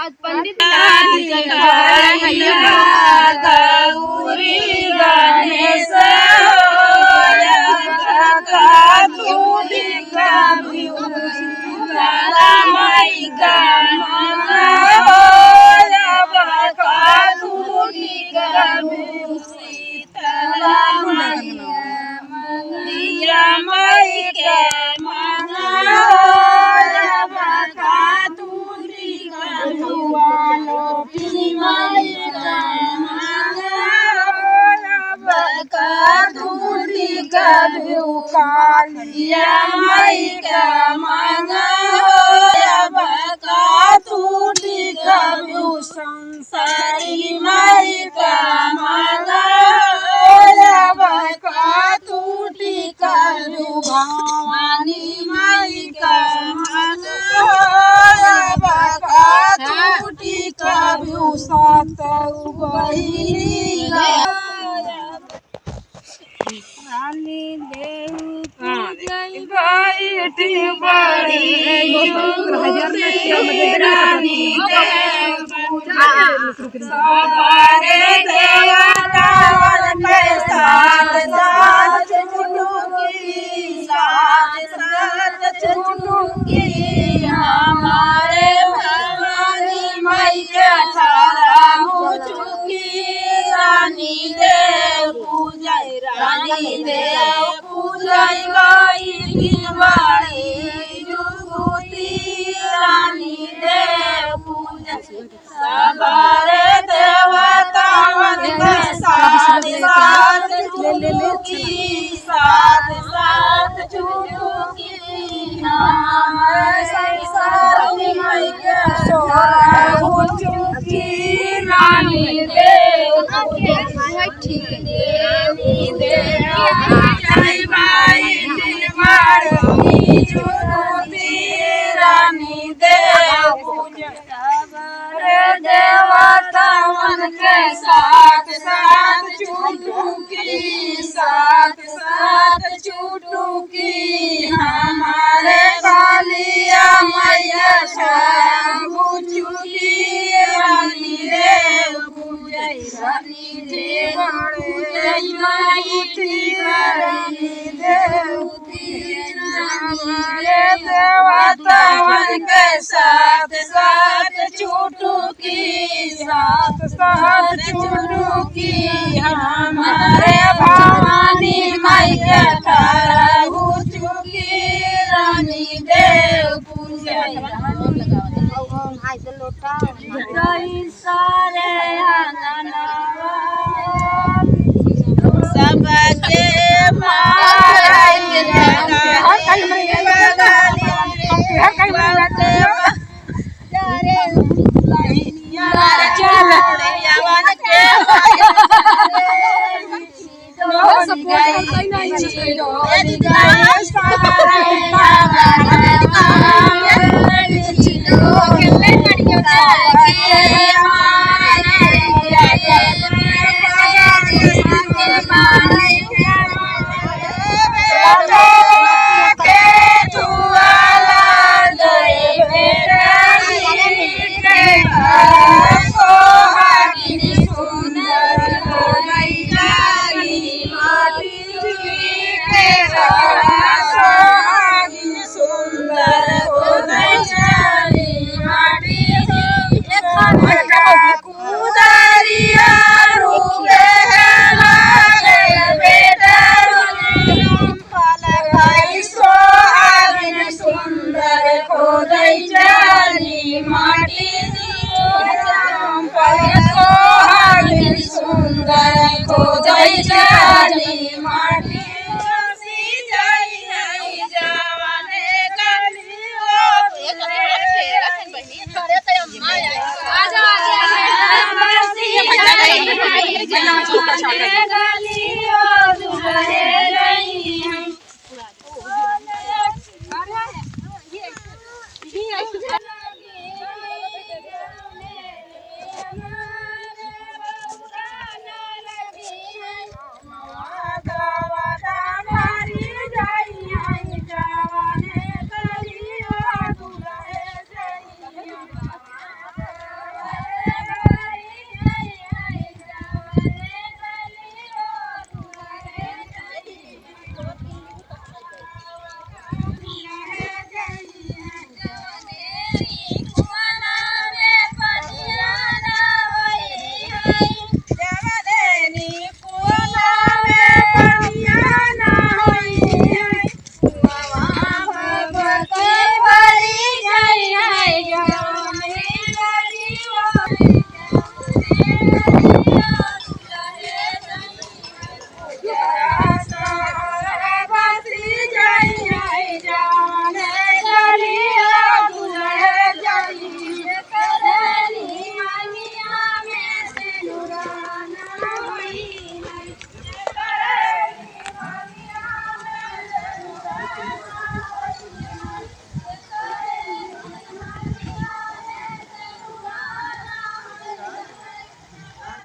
आज पंडित कालिया माई का मांगा बका टूटी कबू संसारी माई का मांगा बका टूटी कबू भवानी माई का मांगा बका टूटी कबू सात बहिनी रानी देव बैठी बड़ी रानी देव सवारे देवता के साथ साथ चुटुकी साथ साथ चुटुकी हमारे भवानी माई के थारा मुचुकी रानी देव पूजा रानी देव पूजा गई दिवाली जुगुती रानी देव पूजा सवारे देवता के साथ साथ चुटुकी साथ साथ चुटुकी हमारे संसार में के सोरा चुटुकी रानी देव ठीक देवी देव जय माई दिलवाड़ी जुगुती रानी देव देवता मन के साथ साथ चुटुकी साथ साथ चुटुकी हमारे कालिया मैया चुटुकी रानी देव जय रानी देव जय माई रानी देव देवता के साथ साथ चुटुकी साथ साथ चुटुकी हमारे भवानी माई के थारा चुटुकी रानी देव पूजा सारे सबके